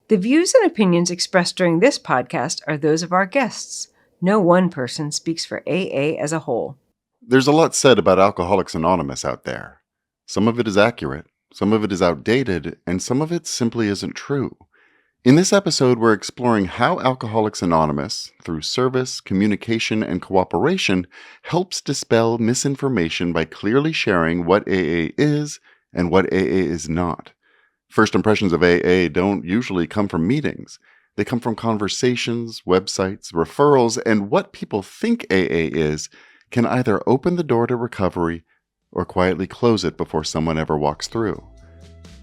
The views and opinions expressed during this podcast are those of our guests. No one person speaks for AA as a whole. There's a lot said about Alcoholics Anonymous out there. Some of it is accurate, some of it is outdated, and some of it simply isn't true. In this episode, we're exploring how Alcoholics Anonymous, through service, communication, and cooperation, helps dispel misinformation by clearly sharing what AA is and what AA is not. First impressions of AA don't usually come from meetings. They come from conversations, websites, referrals, and what people think AA is can either open the door to recovery or quietly close it before someone ever walks through.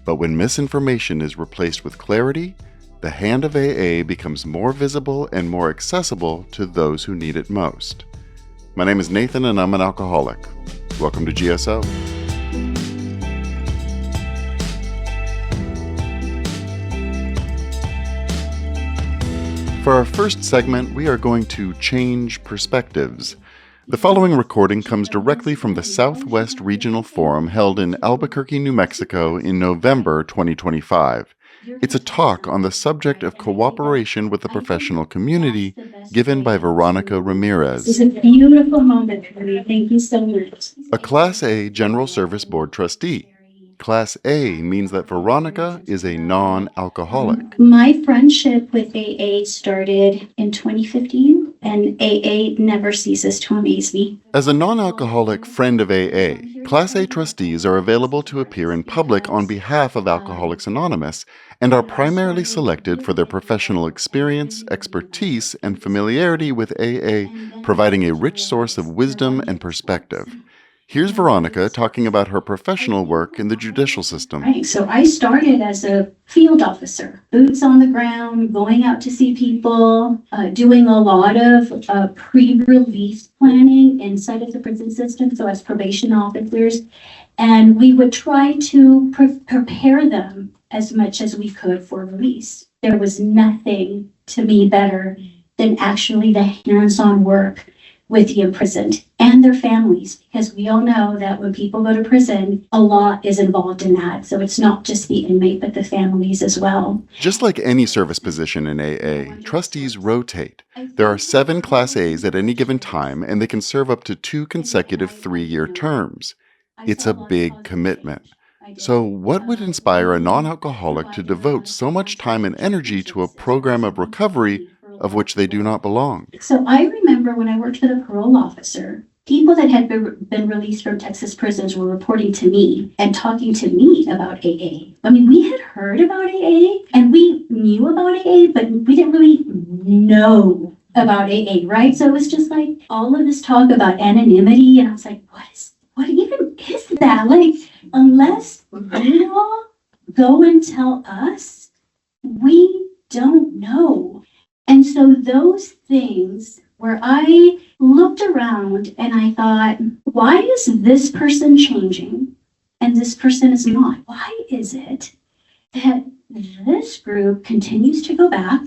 But when misinformation is replaced with clarity, the hand of AA becomes more visible and more accessible to those who need it most. My name is Nathan and I'm an alcoholic. Welcome to GSO. For our first segment, we are going to change perspectives. The following recording comes directly from the Southwest Regional Forum held in Albuquerque, New Mexico in November 2025. It's a talk on the subject of cooperation with the professional community given by Veronica Ramirez. It's a beautiful moment for me. Thank you so much. A Class A General Service Board trustee. Class A means that Veronica is a non-alcoholic. My friendship with AA started in 2015, and AA never ceases to amaze me. As a non-alcoholic friend of AA, Class A trustees are available to appear in public on behalf of Alcoholics Anonymous and are primarily selected for their professional experience, expertise, and familiarity with AA, providing a rich source of wisdom and perspective. Here's Veronica talking about her professional work in the judicial system. Right, so I started as a field officer, boots on the ground, going out to see people, doing a lot of pre-release planning inside of the prison system, so as probation officers, and we would try to prepare them as much as we could for release. There was nothing to me better than actually the hands-on work with the imprisoned and their families, because we all know that when people go to prison, a lot is involved in that. So it's not just the inmate, but the families as well. Just like any service position in AA, trustees rotate. There are 7 Class A's at any given time, and they can serve up to 2 consecutive 3-year terms. It's a big commitment. So what would inspire a non-alcoholic to devote so much time and energy to a program of recovery of which they do not belong? So I remember when I worked for the parole officer, people that had been released from Texas prisons were reporting to me and talking to me about AA. I mean, we had heard about AA and we knew about AA, but we didn't really know about AA, right? So it was just like all of this talk about anonymity, and I was like, what even is that? Like, unless you all go and tell us, we don't know. And so those things where I looked around and I thought, why is this person changing and this person is not? Why is it that this group continues to go back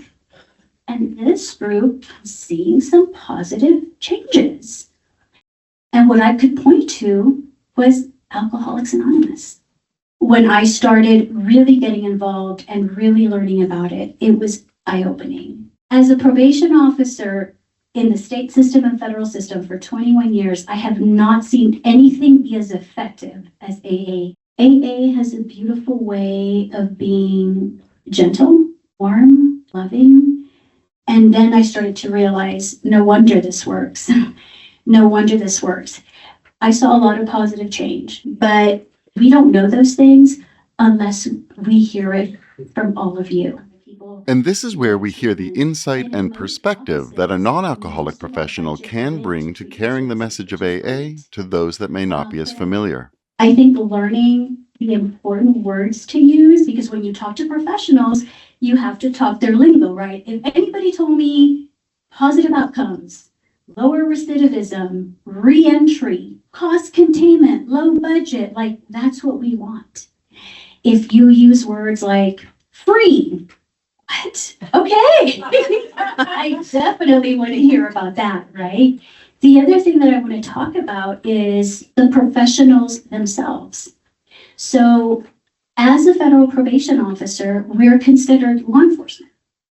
and this group is seeing some positive changes? And what I could point to was Alcoholics Anonymous. When I started really getting involved and really learning about it, it was eye-opening. As a probation officer in the state system and federal system for 21 years, I have not seen anything be as effective as AA. AA has a beautiful way of being gentle, warm, loving. And then I started to realize, no wonder this works. No wonder this works. I saw a lot of positive change, but we don't know those things unless we hear it from all of you. And this is where we hear the insight and perspective that a non-alcoholic professional can bring to carrying the message of AA to those that may not be as familiar. I think learning the important words to use, because when you talk to professionals, you have to talk their lingo, right? If anybody told me positive outcomes, lower recidivism, re-entry, cost containment, low budget, like that's what we want. If you use words like free, what? Okay. I definitely want to hear about that, right? The other thing that I want to talk about is the professionals themselves. So As a federal probation officer, we're considered law enforcement.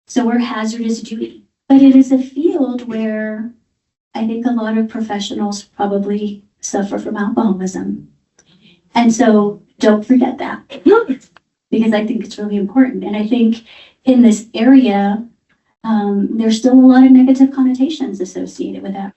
So we're hazardous duty. But it is a field where I think a lot of professionals probably suffer from alcoholism. And so don't forget that, because I think it's really important. And I think in this area, there's still a lot of negative connotations associated with that.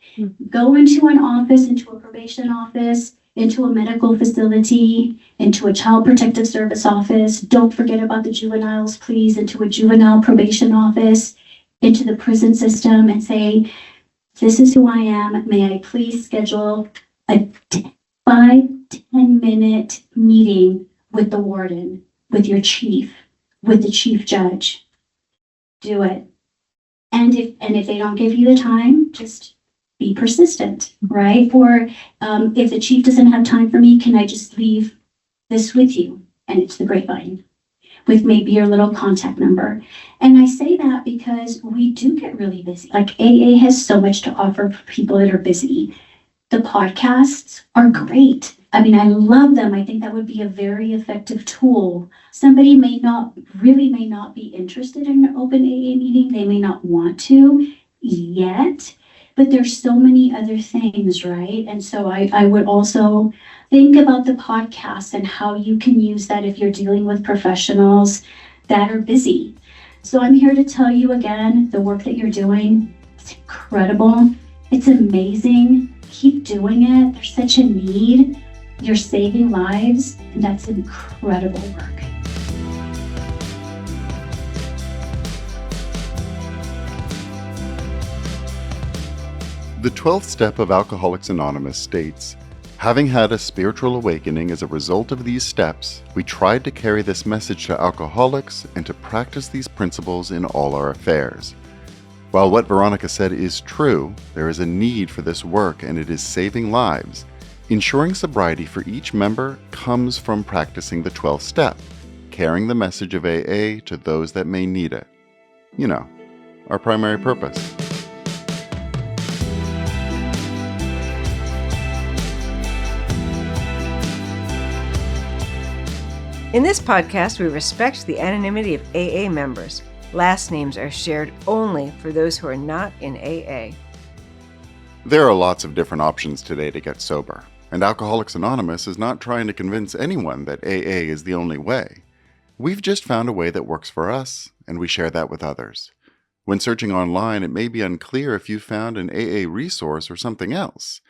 Go into an office, into a probation office, into a medical facility, into a child protective service office. Don't forget about the juveniles, please, into a juvenile probation office, into the prison system, and say, this is who I am. May I please schedule a 5-10 minute meeting with the warden, with your chief, with the chief judge. Do it. And if they don't give you the time, just be persistent, right? Or if the chief doesn't have time for me, can I just leave this with you? And it's the grapevine with maybe your little contact number. And I say that because we do get really busy. Like AA has so much to offer for people that are busy. The podcasts are great. I mean, I love them. I think that would be a very effective tool. Somebody may not be interested in an open AA meeting. They may not want to yet, but there's so many other things, right? And so I would also think about the podcast and how you can use that if you're dealing with professionals that are busy. So I'm here to tell you again, the work that you're doing is incredible. It's amazing. Keep doing it. There's such a need. You're saving lives, and that's incredible work. The 12th step of Alcoholics Anonymous states, having had a spiritual awakening as a result of these steps, we tried to carry this message to alcoholics and to practice these principles in all our affairs. While what Veronica said is true, there is a need for this work and it is saving lives. Ensuring sobriety for each member comes from practicing the 12th step, carrying the message of AA to those that may need it. You know, our primary purpose. In this podcast, we respect the anonymity of AA members. Last names are shared only for those who are not in AA. There are lots of different options today to get sober, and Alcoholics Anonymous is not trying to convince anyone that AA is the only way. We've just found a way that works for us, and we share that with others. When searching online, it may be unclear if you found an AA resource or something else.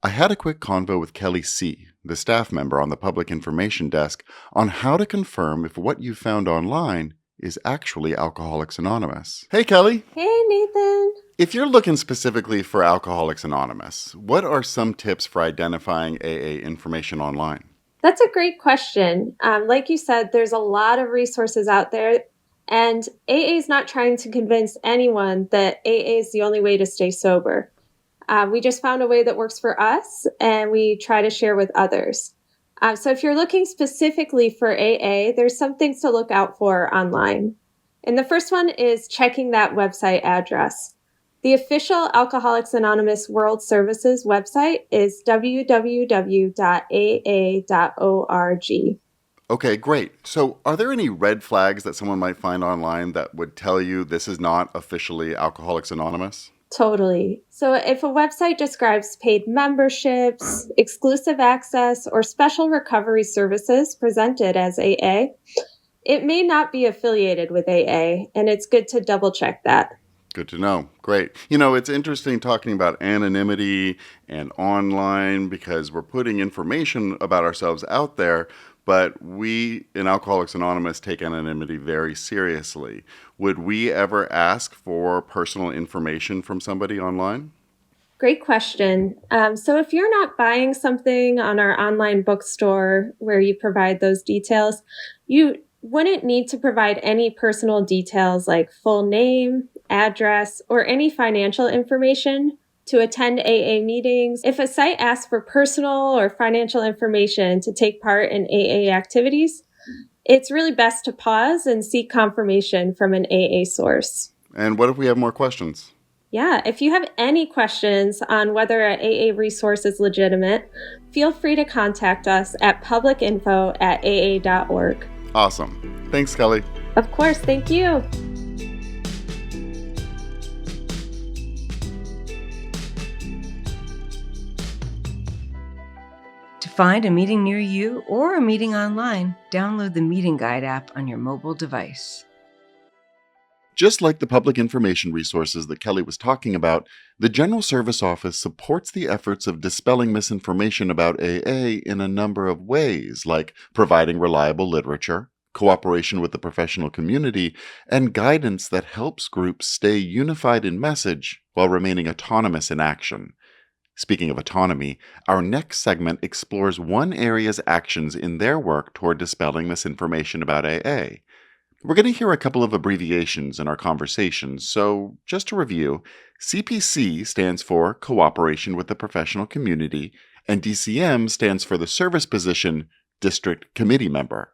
I had a quick convo with Kelly C., the staff member on the public information desk, on how to confirm if what you found online is actually Alcoholics Anonymous. Hey, Kelly. Hey, Nathan. If you're looking specifically for Alcoholics Anonymous, what are some tips for identifying AA information online? That's a great question. Like you said, there's a lot of resources out there, and AA is not trying to convince anyone that AA is the only way to stay sober. We just found a way that works for us, and we try to share with others. So if you're looking specifically for AA, there's some things to look out for online. And the first one is checking that website address. The official Alcoholics Anonymous World Services website is www.aa.org. Okay, great. So are there any red flags that someone might find online that would tell you this is not officially Alcoholics Anonymous? Totally. So if a website describes paid memberships, exclusive access, or special recovery services presented as AA, it may not be affiliated with AA, and it's good to double check that. Good to know. Great. You know, it's interesting talking about anonymity and online because we're putting information about ourselves out there, but we in Alcoholics Anonymous take anonymity very seriously. Would we ever ask for personal information from somebody online? Great question. So if you're not buying something on our online bookstore where you provide those details, you wouldn't need to provide any personal details like full name, address, or any financial information to attend AA meetings. If a site asks for personal or financial information to take part in AA activities, it's really best to pause and seek confirmation from an AA source. And what if we have more questions? Yeah, if you have any questions on whether an AA resource is legitimate, feel free to contact us at publicinfo@aa.org. Awesome. Thanks, Kelly. Of course, thank you. To find a meeting near you or a meeting online, download the Meeting Guide app on your mobile device. Just like the public information resources that Kelly was talking about, the General Service Office supports the efforts of dispelling misinformation about AA in a number of ways, like providing reliable literature, cooperation with the professional community, and guidance that helps groups stay unified in message while remaining autonomous in action. Speaking of autonomy, our next segment explores one area's actions in their work toward dispelling misinformation about AA. We're going to hear a couple of abbreviations in our conversations, so just to review, CPC stands for Cooperation with the Professional Community, and DCM stands for the service position District Committee Member.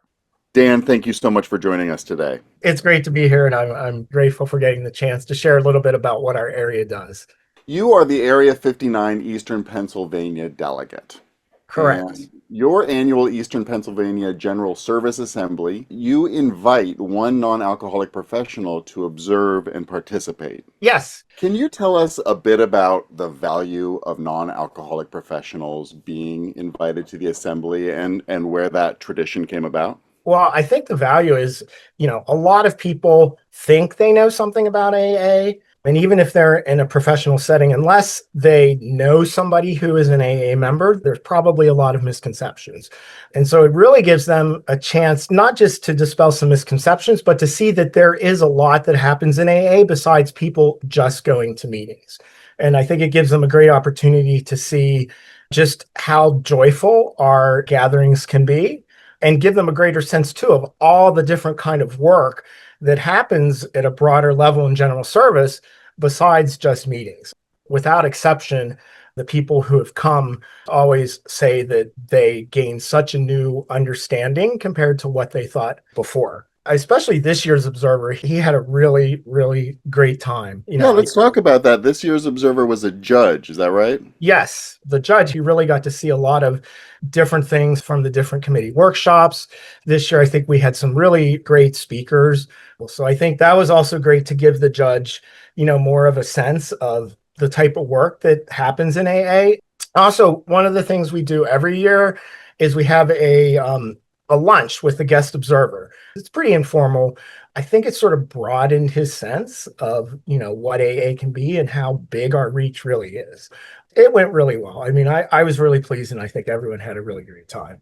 Dan, thank you so much for joining us today. It's great to be here, and I'm grateful for getting the chance to share a little bit about what our area does. You are the Area 59 Eastern Pennsylvania delegate. Correct. And your annual Eastern Pennsylvania General Service Assembly, you invite one non-alcoholic professional to observe and participate. Yes. Can you tell us a bit about the value of non-alcoholic professionals being invited to the assembly and where that tradition came about? Well, I think the value is, a lot of people think they know something about AA. And even if they're in a professional setting, unless they know somebody who is an AA member, there's probably a lot of misconceptions. And so it really gives them a chance not just to dispel some misconceptions, but to see that there is a lot that happens in AA besides people just going to meetings. And I think it gives them a great opportunity to see just how joyful our gatherings can be and give them a greater sense, too, of all the different kind of work that happens at a broader level in general service besides just meetings. Without exception, the people who have come always say that they gain such a new understanding compared to what they thought before. Especially this year's observer, he had a really, really great time. Let's talk about that. This year's observer was a judge, is that right? Yes, the judge, he really got to see a lot of different things from the different committee workshops. This year, I think we had some really great speakers. So I think that was also great to give the judge, more of a sense of the type of work that happens in AA. Also, one of the things we do every year is we have a lunch with the guest observer. It's pretty informal. I think it sort of broadened his sense of, what AA can be and how big our reach really is. It went really well. I mean, I was really pleased, and I think everyone had a really great time.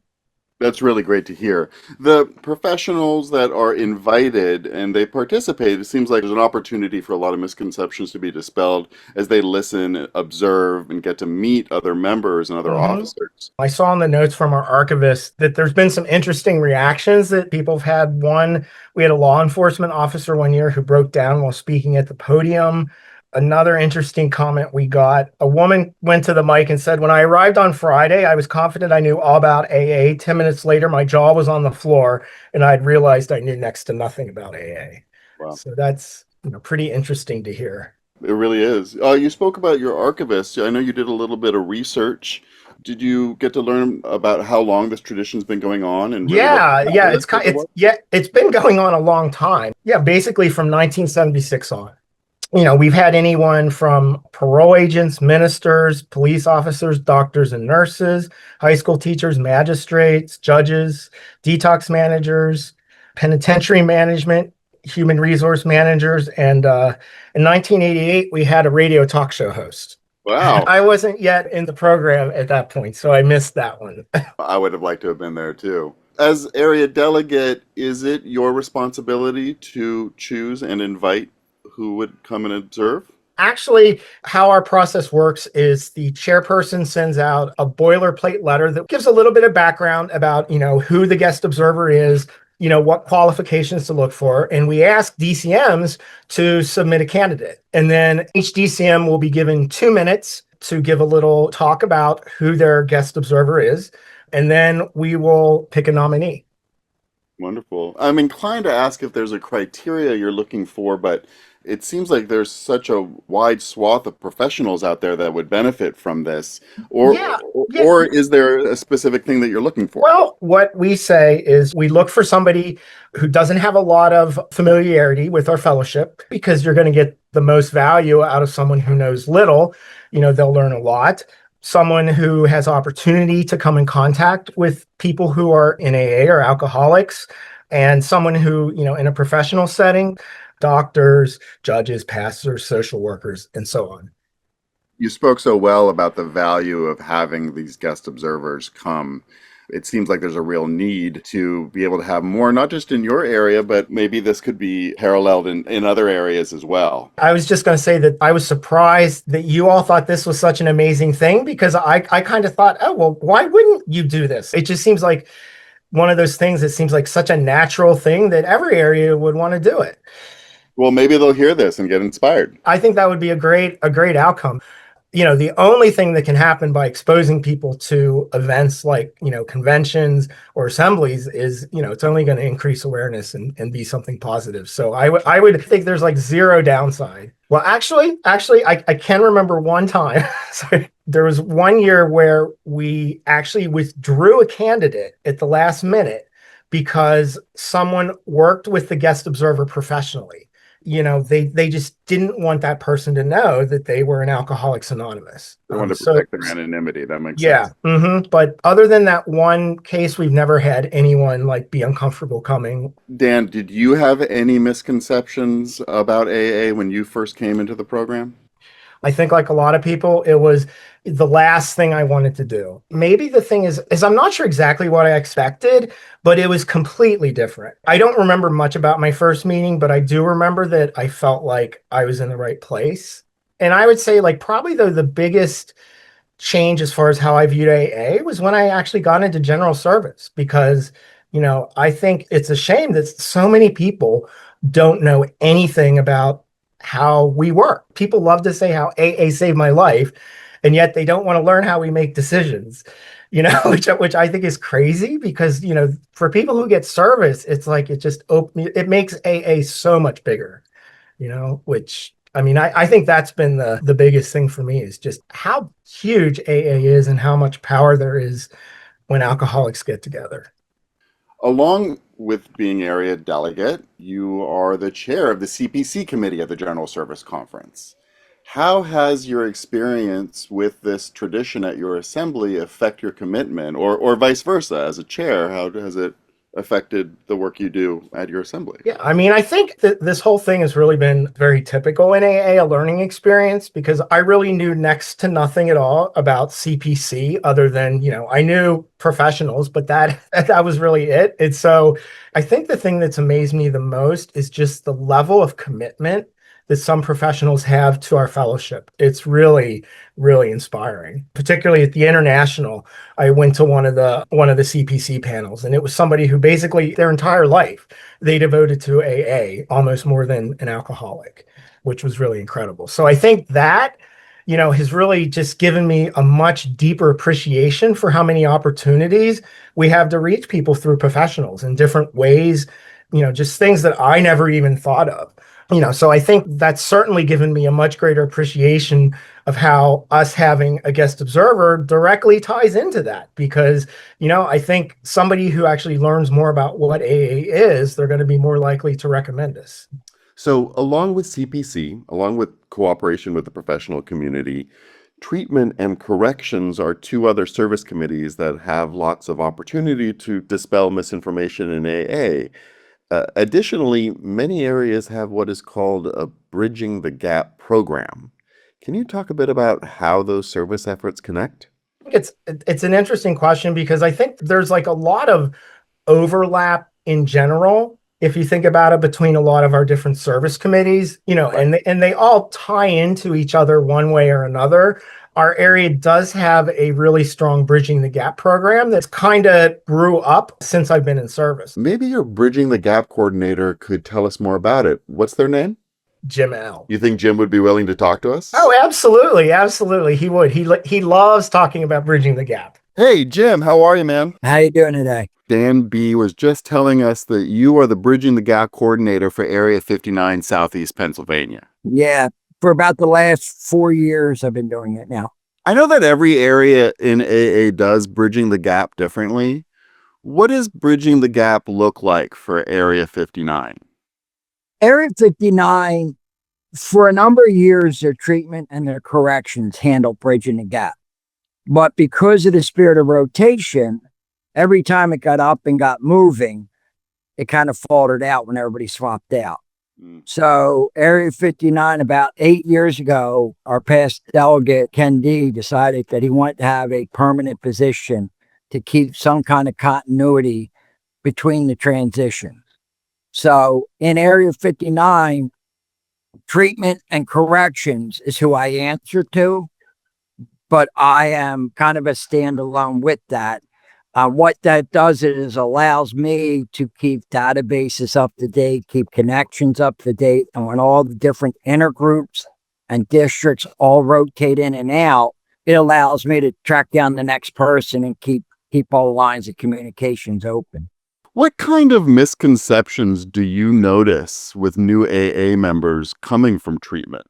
That's really great to hear. The professionals that are invited and they participate, it seems like there's an opportunity for a lot of misconceptions to be dispelled as they listen, observe, and get to meet other members and other officers. I saw in the notes from our archivist that there's been some interesting reactions that people have had. One, we had a law enforcement officer one year who broke down while speaking at the podium. Another interesting comment we got, a woman went to the mic and said, "When I arrived on Friday, I was confident I knew all about AA. 10 minutes later, my jaw was on the floor and I'd realized I knew next to nothing about AA." Wow. So that's pretty interesting to hear. It really is. You spoke about your archivist. I know you did a little bit of research. Did you get to learn about how long this tradition's been going on? And it's been going on a long time. Yeah, basically from 1976 on. We've had anyone from parole agents, ministers, police officers, doctors and nurses, high school teachers, magistrates, judges, detox managers, penitentiary management, human resource managers, and in 1988, we had a radio talk show host. Wow. I wasn't yet in the program at that point, so I missed that one. I would have liked to have been there too. As area delegate, is it your responsibility to choose and invite who would come and observe? Actually, how our process works is the chairperson sends out a boilerplate letter that gives a little bit of background about, who the guest observer is, what qualifications to look for. And we ask DCMs to submit a candidate. And then each DCM will be given 2 minutes to give a little talk about who their guest observer is. And then we will pick a nominee. Wonderful. I'm inclined to ask if there's a criteria you're looking for, but it seems like there's such a wide swath of professionals out there that would benefit from this. Or Yeah. Yeah. or is there a specific thing that you're looking for? Well, what we say is we look for somebody who doesn't have a lot of familiarity with our fellowship, because you're going to get the most value out of someone who knows little. They'll learn a lot. Someone who has opportunity to come in contact with people who are in AA or alcoholics, and someone who, in a professional setting, doctors, judges, pastors, social workers, and so on. You spoke so well about the value of having these guest observers come. It seems like there's a real need to be able to have more, not just in your area, but maybe this could be paralleled in other areas as well. I was just going to say that I was surprised that you all thought this was such an amazing thing, because I kind of thought, oh, well, why wouldn't you do this? It just seems like one of those things that seems like such a natural thing that every area would want to do it. Well, maybe they'll hear this and get inspired. I think that would be a great outcome. The only thing that can happen by exposing people to events like, conventions or assemblies is, it's only going to increase awareness and be something positive. So I would think there's like zero downside. Well, actually, I can remember one time. Sorry, there was one year where we actually withdrew a candidate at the last minute because someone worked with the guest observer professionally. They just didn't want that person to know that they were in Alcoholics Anonymous. They want to protect their anonymity. That makes sense. Yeah. Mm-hmm. But other than that one case, we've never had anyone be uncomfortable coming. Dan, did you have any misconceptions about AA when you first came into the program? I think like a lot of people, it was the last thing I wanted to do. Maybe the thing is I'm not sure exactly what I expected, but it was completely different. I don't remember much about my first meeting, but I do remember that I felt like I was in the right place. And I would say probably though the biggest change as far as how I viewed AA was when I actually got into general service, because, I think it's a shame that so many people don't know anything about how we work. People love to say how AA saved my life, and yet they don't want to learn how we make decisions, which I think is crazy, because, for people who get service, it's like it makes AA so much bigger, which I think that's been the biggest thing for me, is just how huge AA is and how much power there is when alcoholics get together. Along with being area delegate, you are the chair of the CPC committee at the General Service Conference. How has your experience with this tradition at your assembly affect your commitment, or vice versa? As a chair, how has it affected the work you do at your assembly? Yeah, I think that this whole thing has really been very typical in AA, a learning experience, because I really knew next to nothing at all about CPC other than, I knew professionals, but that was really it. And so I think the thing that's amazed me the most is just the level of commitment that some professionals have to our fellowship. It's really, really inspiring. Particularly at the international, I went to one of the CPC panels, and it was somebody who basically their entire life they devoted to AA, almost more than an alcoholic, which was really incredible. So I think that, has really just given me a much deeper appreciation for how many opportunities we have to reach people through professionals in different ways, just things that I never even thought of. So I think that's certainly given me a much greater appreciation of how us having a guest observer directly ties into that, because, I think somebody who actually learns more about what AA is, they're going to be more likely to recommend us. So along with CPC, along with cooperation with the professional community, treatment and corrections are two other service committees that have lots of opportunity to dispel misinformation in AA. Additionally, many areas have what is called a Bridging the Gap program. Can you talk a bit about how those service efforts connect? It's an interesting question, because I think there's a lot of overlap in general, if you think about it, between a lot of our different service committees, and they all tie into each other one way or another. Our area does have a really strong Bridging the Gap program that's kind of grew up since I've been in service. Maybe your Bridging the Gap coordinator could tell us more about it. What's their name? Jim L. You think Jim would be willing to talk to us? Oh, absolutely. Absolutely. He would. He loves talking about Bridging the Gap. Hey, Jim, how are you, man? How you doing today? Dan B was just telling us that you are the Bridging the Gap coordinator for Area 59 Southeast Pennsylvania. Yeah, for about the last 4 years, I've been doing it now. I know that every area in AA does Bridging the Gap differently. What does Bridging the Gap look like for Area 59? Area 59, for a number of years, their treatment and their corrections handled bridging the gap. But because of the spirit of rotation, every time it got up and got moving, it kind of faltered out when everybody swapped out. So Area 59, about 8 years ago, our past delegate, Ken D, decided that he wanted to have a permanent position to keep some kind of continuity between the transitions. So in Area 59, treatment and corrections is who I answer to, but I am kind of a standalone with that. What that does is allows me to keep databases up to date, keep connections up to date. And when all the different intergroups and districts all rotate in and out, it allows me to track down the next person and keep all the lines of communications open. What kind of misconceptions do you notice with new AA members coming from treatment?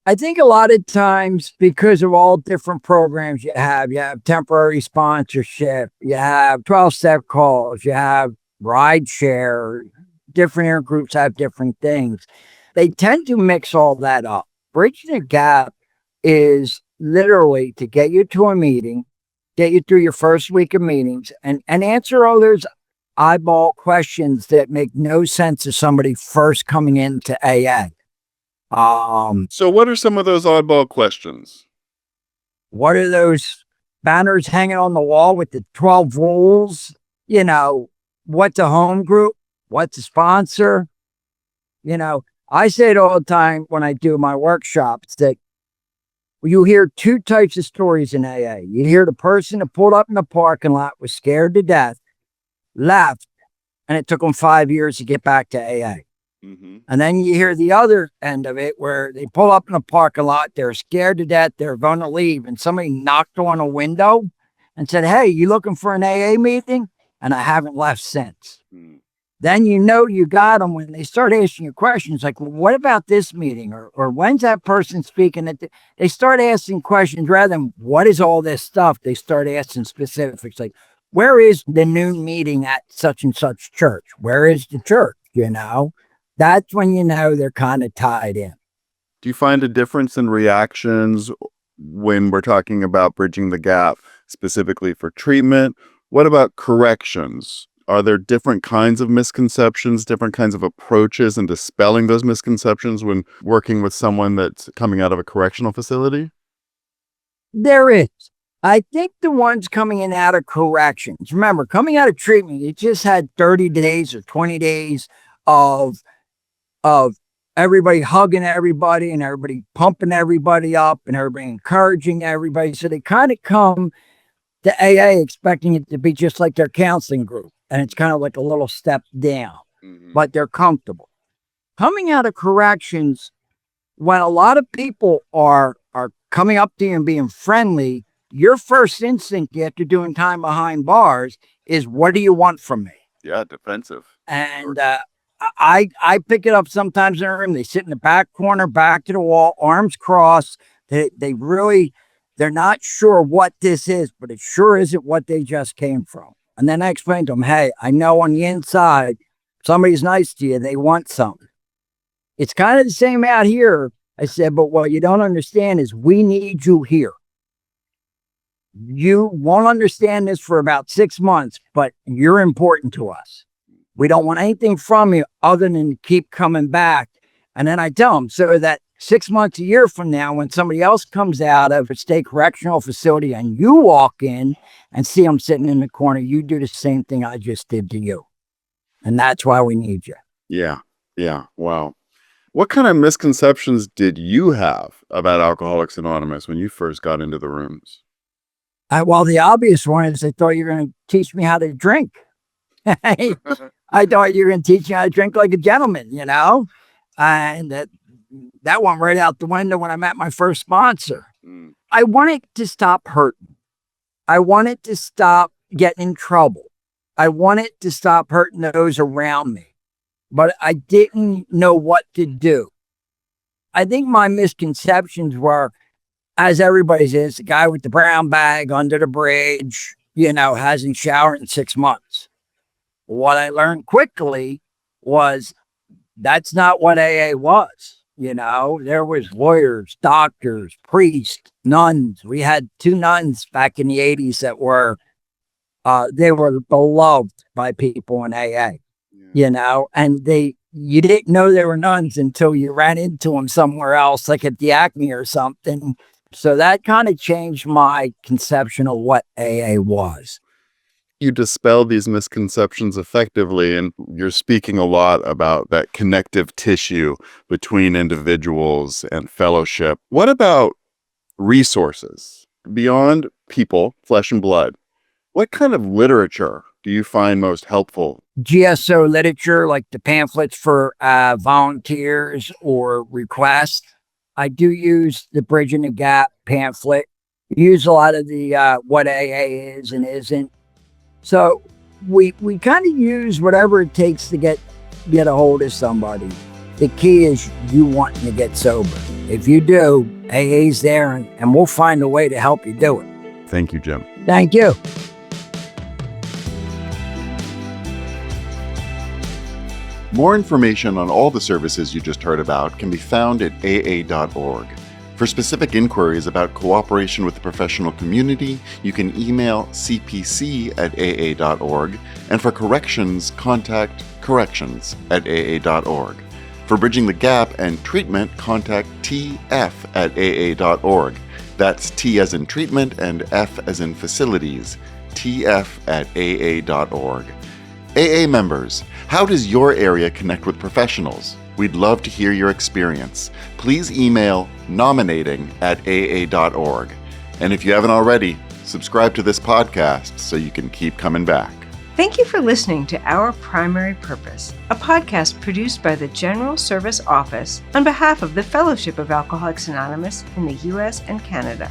I think a lot of times, because of all different programs you have temporary sponsorship, you have 12-step calls, you have ride share, different intergroups have different things. They tend to mix all that up. Bridging the gap is literally to get you to a meeting, get you through your first week of meetings, and answer all those eyeball questions that make no sense to somebody first coming into AA. So what are some of those oddball questions? What are those banners hanging on the wall with the 12 rules? You know, what's a home group? What's a sponsor? You know, I say it all the time when I do my workshops that you hear two types of stories in AA. You hear the person that pulled up in the parking lot, was scared to death, left, and it took them 5 years to get back to AA. Mm-hmm. And then you hear the other end of it where they pull up in a parking lot, they're scared to death, they're going to leave, and somebody knocked on a window and said, "Hey, you looking for an AA meeting?" And I haven't left since. Then you know you got them when they start asking you questions like, "Well, what about this meeting?" Or when's that person speaking? They start asking questions rather than what is all this stuff. They start asking specifics like, where is the noon meeting at such and such church? Where is the church? You know? That's when you know they're kind of tied in. Do you find a difference in reactions when we're talking about bridging the gap, specifically for treatment? What about corrections? Are there different kinds of misconceptions, different kinds of approaches in dispelling those misconceptions when working with someone that's coming out of a correctional facility? There is. I think the ones coming in out of corrections, remember, coming out of treatment, you just had 30 days or 20 days of everybody hugging everybody and everybody pumping everybody up and everybody encouraging everybody. So they kind of come to AA expecting it to be just like their counseling group. And it's kind of like a little step down, but they're comfortable. Coming out of corrections, when a lot of people are coming up to you and being friendly, your first instinct after doing time behind bars is, what do you want from me? Yeah, defensive. And I pick it up sometimes in a room. They sit in the back corner, back to the wall, arms crossed. They're not sure what this is, but it sure isn't what they just came from. And then I explain to them, hey, I know on the inside, somebody's nice to you. They want something. It's kind of the same out here. I said, but what you don't understand is we need you here. You won't understand this for about 6 months, but you're important to us. We don't want anything from you other than keep coming back. And then I tell them, so that 6 months, a year from now, when somebody else comes out of a state correctional facility and you walk in and see them sitting in the corner, you do the same thing I just did to you. And that's why we need you. Yeah. Wow. What kind of misconceptions did you have about Alcoholics Anonymous when you first got into the rooms? Well, the obvious one is they thought you were going to teach me how to drink. I thought you were going to teach me how to drink like a gentleman, you know? And that went right out the window when I met my first sponsor. I wanted to stop hurting. I wanted to stop getting in trouble. I wanted to stop hurting those around me, but I didn't know what to do. I think my misconceptions were, as everybody says, the guy with the brown bag under the bridge, hasn't showered in 6 months. What I learned quickly was that's not what AA was. There was lawyers, doctors, priests, nuns. We had 2 nuns back in the 80s that were, they were beloved by people in AA, and you didn't know they were nuns until you ran into them somewhere else, like at the Acme or something. So that kind of changed my conception of what AA was. You dispel these misconceptions effectively, and you're speaking a lot about that connective tissue between individuals and fellowship. What about resources beyond people, flesh and blood? What kind of literature do you find most helpful? GSO literature, like the pamphlets for volunteers or requests. I do use the Bridging the Gap pamphlet. Use a lot of the what AA is and isn't. So we kind of use whatever it takes to get a hold of somebody. The key is you wanting to get sober. If you do, AA's there, and we'll find a way to help you do it. Thank you, Jim. Thank you. More information on all the services you just heard about can be found at aa.org. For specific inquiries about cooperation with the professional community, you can email cpc@aa.org, and for corrections, contact corrections@aa.org. For Bridging the Gap and treatment, contact tf@aa.org. That's T as in treatment and F as in facilities, tf@aa.org. AA members, how does your area connect with professionals? We'd love to hear your experience. Please email nominating@aa.org. And if you haven't already, subscribe to this podcast so you can keep coming back. Thank you for listening to Our Primary Purpose, a podcast produced by the General Service Office on behalf of the Fellowship of Alcoholics Anonymous in the U.S. and Canada.